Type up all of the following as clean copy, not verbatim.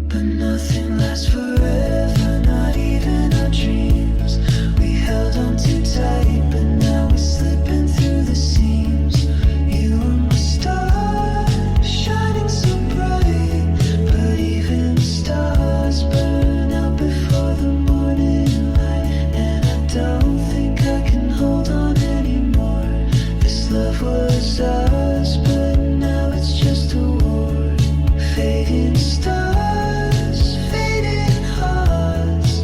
But nothing lasts forever, not even our dreams. We held on too tight, but now we're slipping through the seams. You were my star, shining so bright, but even the stars burn out before the morning light. And I don't think I can hold on anymore. This love was ours, but now it's just a war. Fading stars, fading hearts.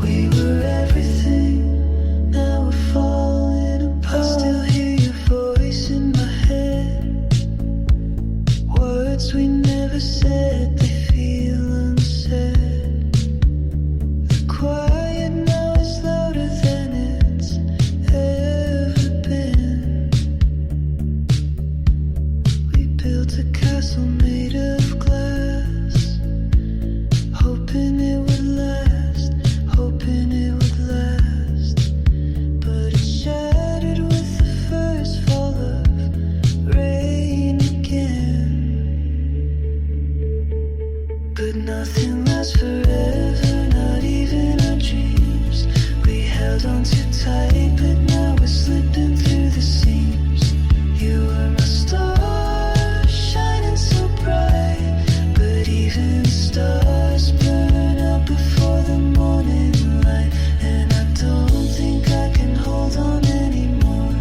We were everything, now we're falling apart. I still hear your voice in my head. Words we never said, they feel unsaid. The quiet now is louder than it's ever been. We built a castle made of glass, hoping it would last, hoping it would last. But it shattered with the first fall of rain again. But nothing lasts forever, not even our dreams. We held on too tight, but now we're slipping through the seams. You were my star, shining so bright, but even the stars burn out before the morning light. And I don't think I can hold on anymore.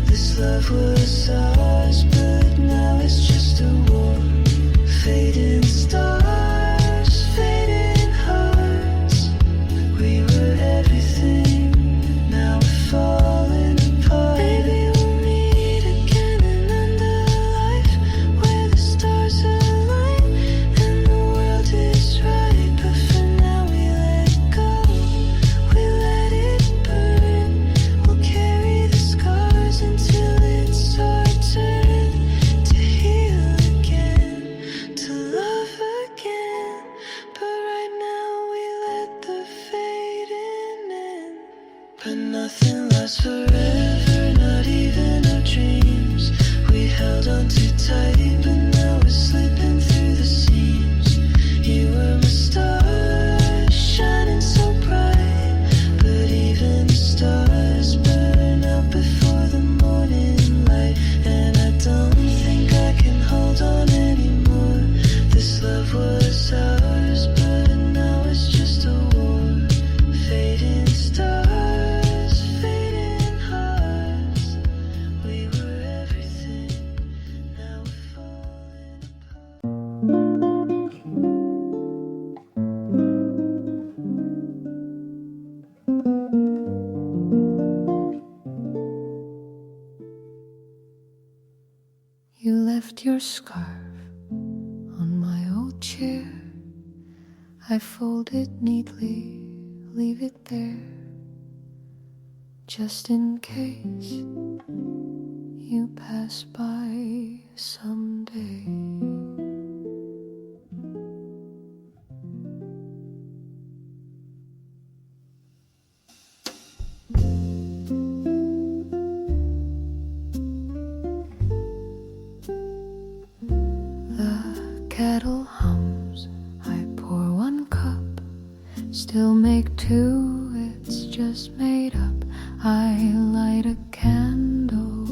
This love was ours, but now it's just a war. Fading stars, fading hearts. We were everything, now we're falling apart. Maybe we'll meet again in another life, where the stars align and the world is right. But for now we let go, we let it burn. We'll carry the scars until it's our turn to heal again, to love again. But right now we let the fading in. But nothing lasts forever, not even our dreams. We held on too tight, but now we're slipping through the seams. You were my star, shining so bright, but even the stars burn out before the morning light. And I don't think I can hold on anymore. This love was ours, but now it's just a war. Fading stars, fading hearts. We were everything, now we're falling apart. You left your scarf on my old chair. I fold it neatly, leave it there, just in case you pass by someday. The kettle hums, I pour one cup, still make two, it's just made up. I light a candle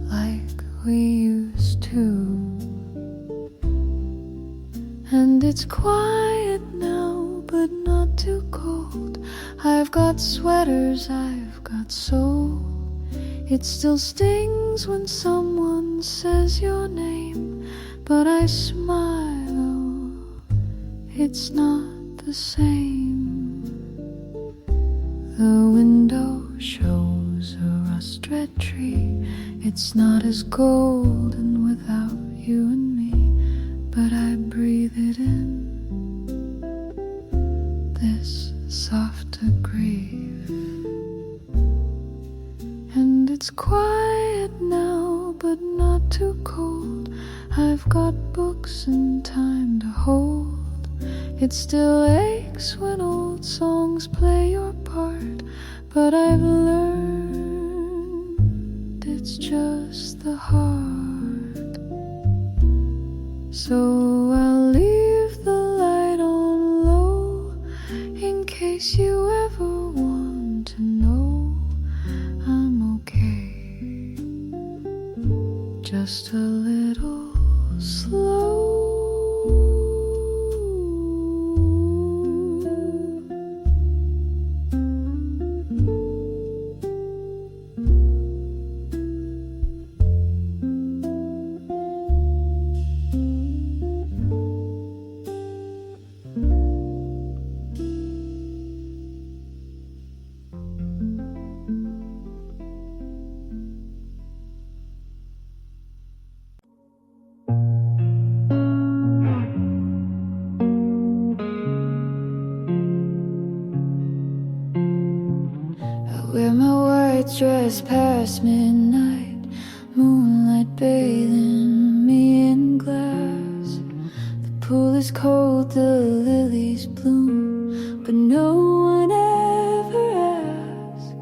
like we used to, and it's quiet now, but not too cold. I've got sweaters, I've got soul. It still stings when someone says your name, but I smile, it's not the same. The window shows a rust-red tree. It's not as golden without you and me, but I breathe it in, this softer grief. And it's quiet now, but not too cold. I've got books and time to hold. It still aches when old songs play your part, but I've learned it's just the heart. So I'll leave the Dressed past midnight, moonlight bathing me in glass. The pool is cold, the lilies bloom, but no one ever asks.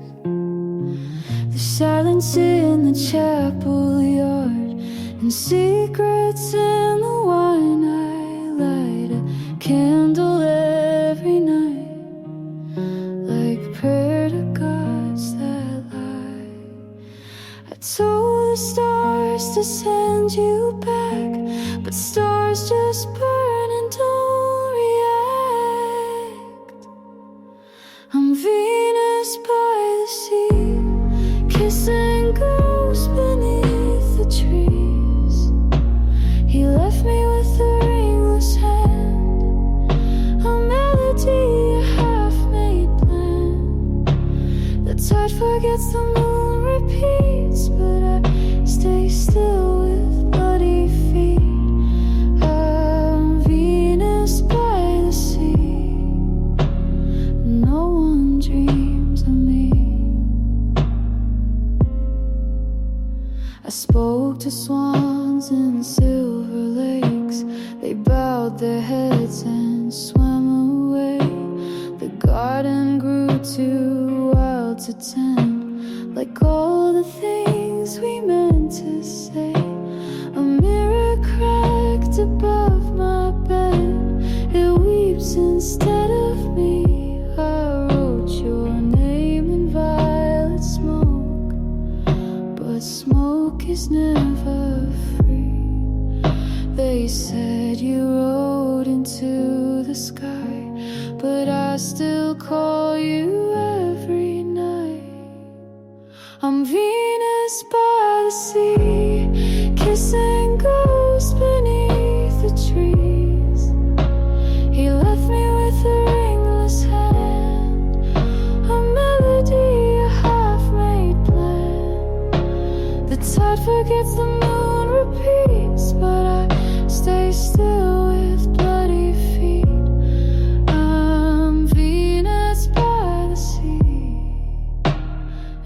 There's silence in the chapel yard and secrets in the wine. I light a candle every night, like prayer to gods that lie. I told the stars to send you back, but stars just burn and don't react. I'm Venus by the sea, kissing ghosts beneath the trees. He left me with a ringless hand, a melody, a half-made plan. The tide forgets, the moon repeats, but I stay still with bloody feet. I'm Venus by the sea, no one dreams of me. I spoke to swans in silver lakes. They bowed their heads and swam away. The garden grew too wild to tend, like all the things we meant to say. A mirror cracked above my bed, it weeps instead of me. I wrote your name in violet smoke, but smoke is never free. They said you rode into the sky, but I still call you every night. I'm Venus by the sea, kissing ghosts beneath the trees. He left me with a ringless hand, a melody, a half-made plan. The tide forgets, the moon repeats, but I stay still with bloody feet. I'm Venus by the sea,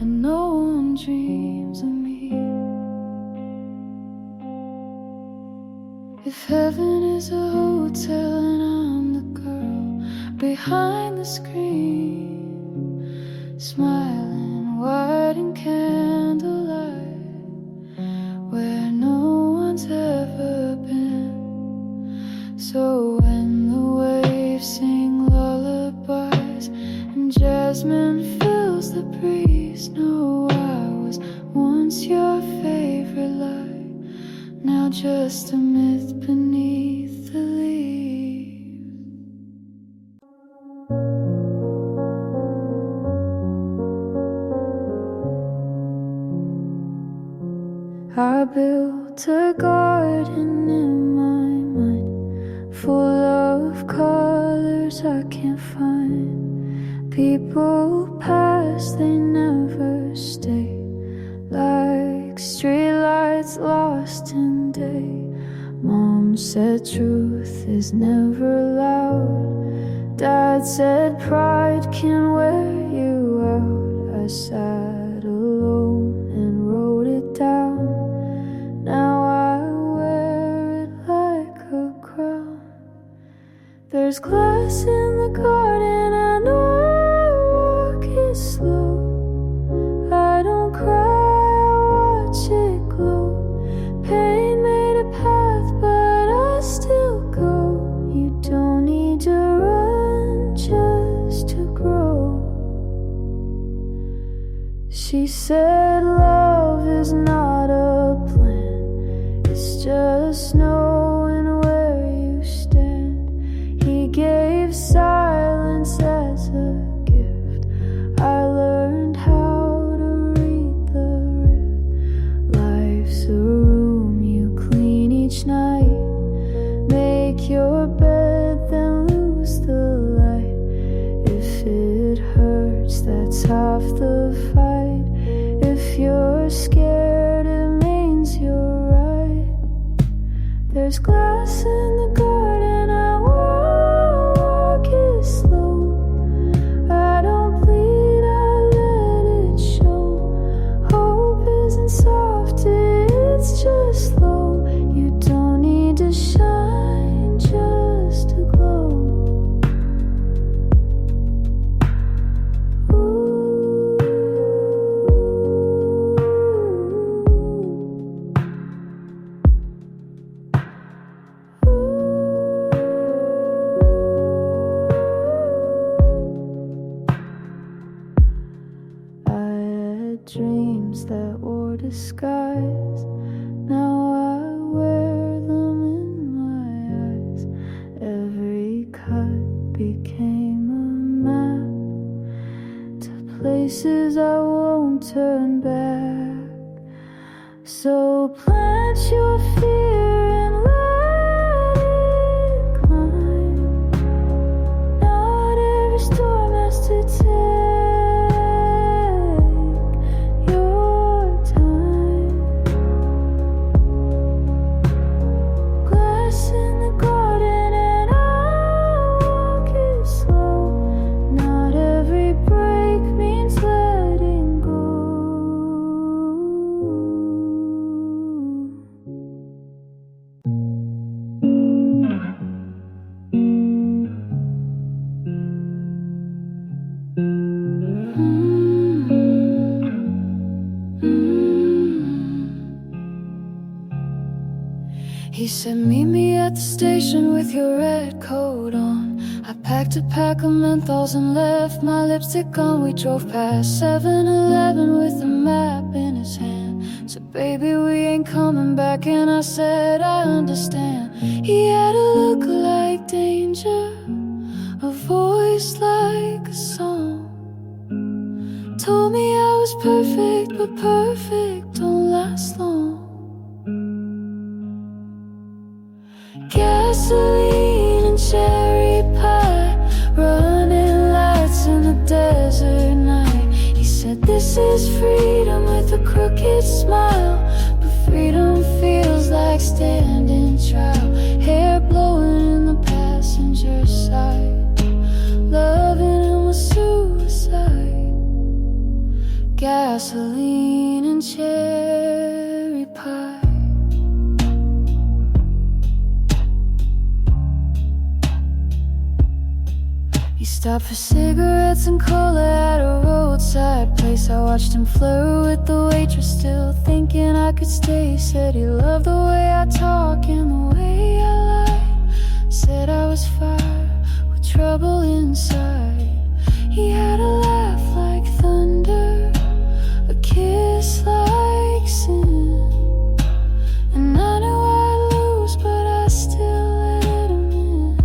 and no one dreams of me. If heaven is a hotel and I'm the girl behind the screen, smiling white in candlelight, where no one's ever been. So when the waves sing lullabies and jasmine fills the breeze, know I was once your favorite light, now just a myth beneath the leaves. I built a garden in my mind, full of colors I can't find. People pass, they never stay, like streetlights lost in day. Mom said truth is never loud, Dad said pride can wear you out. I sat alone and wrote it down, now I wear it like a crown. There's glass in the garden, I know I walk it slow. I don't cry, I watch it glow. Pain made a path, but I still go. You don't need to run just to grow. She said love is not a plan, it's just knowing where you stand. He gave silence as a gift, I learned how to read the rift. Life's a room you clean each night, make your bed then lose the light. If it hurts, that's half the fight. If you're scared, it means you're right. There's glass in the garden, I walk it slow. I don't bleed, I let it show. disguise. Now I wear them in my eyes. Every cut became a map to places I won't turn back. So plant your fear and let it climb. Not every storm has to take your time. Glass in the garden and I'll walk it slow. Not every break means letting go. He said, meet me at the station with your red coat on. I packed a pack of menthols and left my lipstick on. We drove past 7-Eleven with a map in his hand. Said, baby, we ain't coming back. And I said, I understand. He had a look like danger, a voice like a song. Told me I was perfect, but perfect don't last long. Gasoline and cherry pie, running lights in the desert night. He said, this is freedom with a crooked smile. But freedom feels like standing trial. Hair blowing in the passenger side. Loving him was suicide. Gasoline and cherry pie. He stopped for cigarettes and cola at a roadside place. I watched him flirt with the waitress, still thinking I could stay. Said he loved the way I talk and the way I lie. Said I was fire with trouble inside. He had a laugh like thunder, a kiss like sin. And I knew I'd lose, but I still let him in.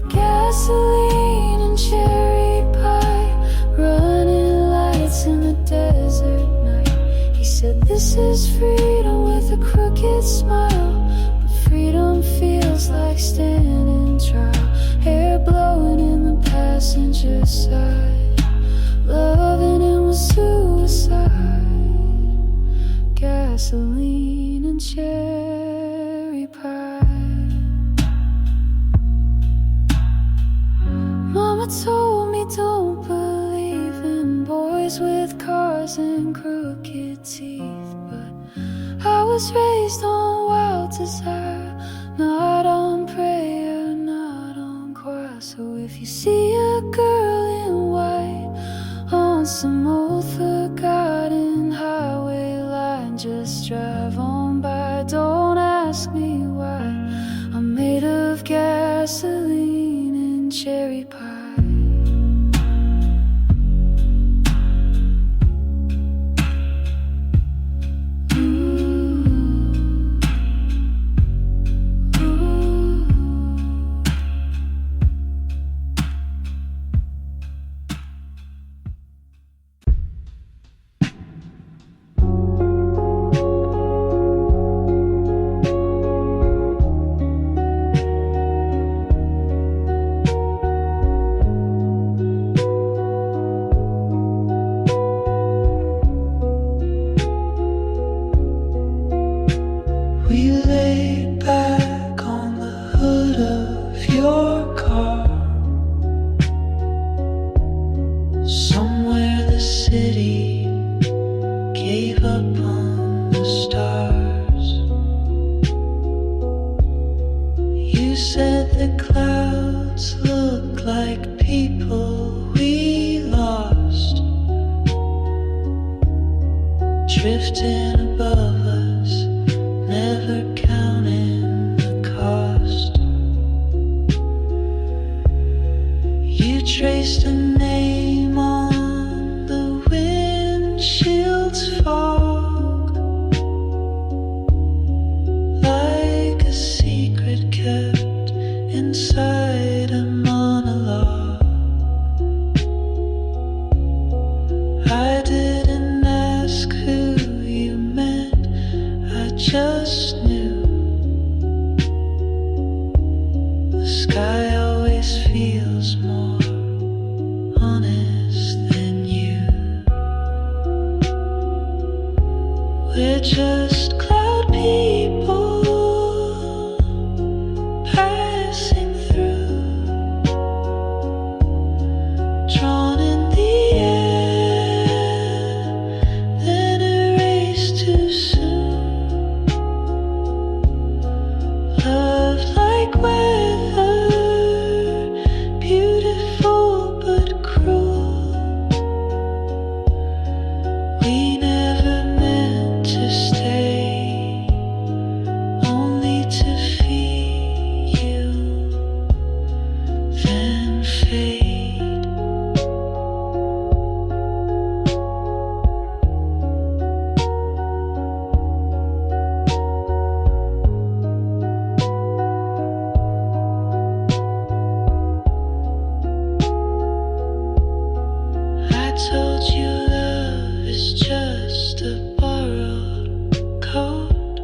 Gasoline and cherry pie, running lights in the desert night. He said, this is freedom with a crooked smile. But freedom feels like standing trial. Hair blowing in the passenger side. Loving him was suicide. Gasoline and cherry pie. Mama told me don't believe in boys with cars and crooked teeth. But I was raised on wild desire, not on prayer, not on choir. So if you see a girl in white on some old forgotten highway line, just drive on by, don't ask me why. I'm made of gasoline and cherry pie. We laid back on the hood of your car. Somewhere the city gave up on the stars. You said the clouds look like people we lost, drifting above us, never counting the cost. You traced a name on the wind sky always feels more honest than you. We're just cloud people passing through, drawn in the air, then erased too soon. Love like weather, beautiful but cruel. We never meant to stay, only to feel you, then fade. I told you love is just a borrowed coat,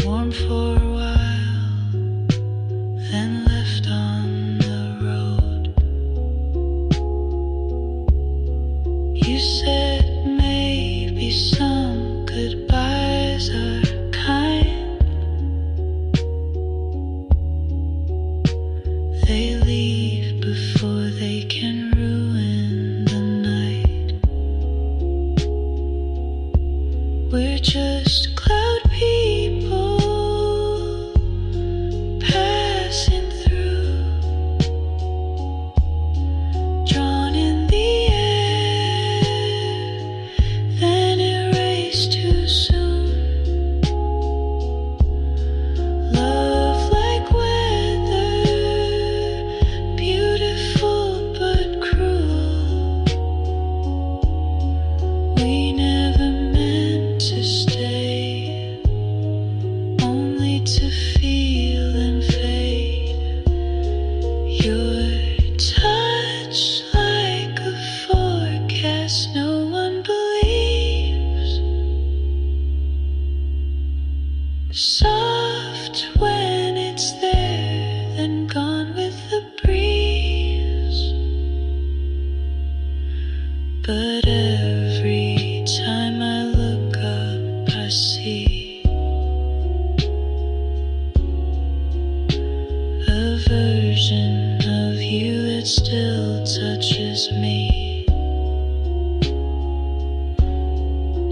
warm for a while, then left on the road. You said maybe some goodbyes are kind. They leave before they can ruin the night. We're just cloud people passing through, drawn in the air, then erased too soon. Love like weather, beautiful but cruel. We never meant to stay, only to feel and fade. Your touch like a forecast no one believes, soft when it's there, then gone with the breeze. But every time I look up, I see a version of you that still touches me.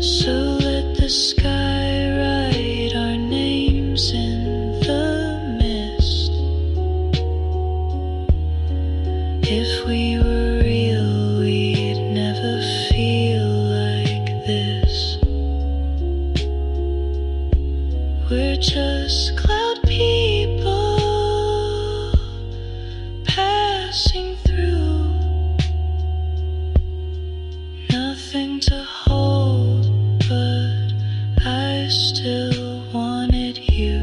So let the sky write our names in the mist. If we were real, we'd never feel like this. We're just cloud people passing through, nothing to hold, but I still wanted you.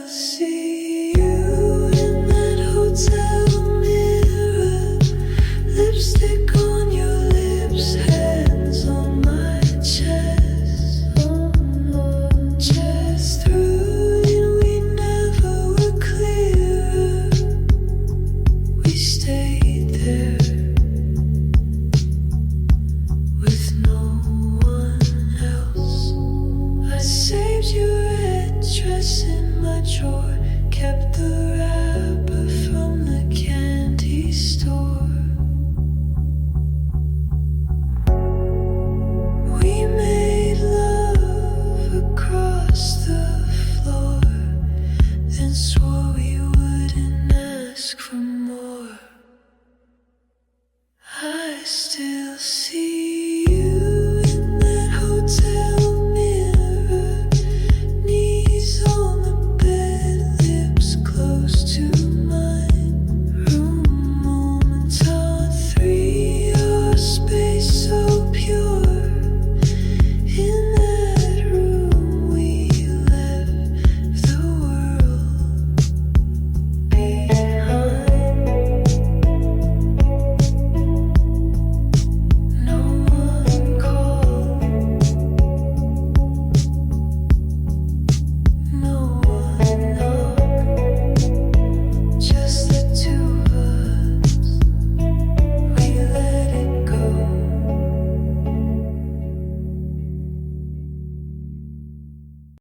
see you in that hotel mirror, lipstick on your lips, hands on my chest. Just through it, we never were clearer. We stayed there with no one else. I saved your address in my drawer, kept the wrapper from the candy store. We made love across the floor, then swore we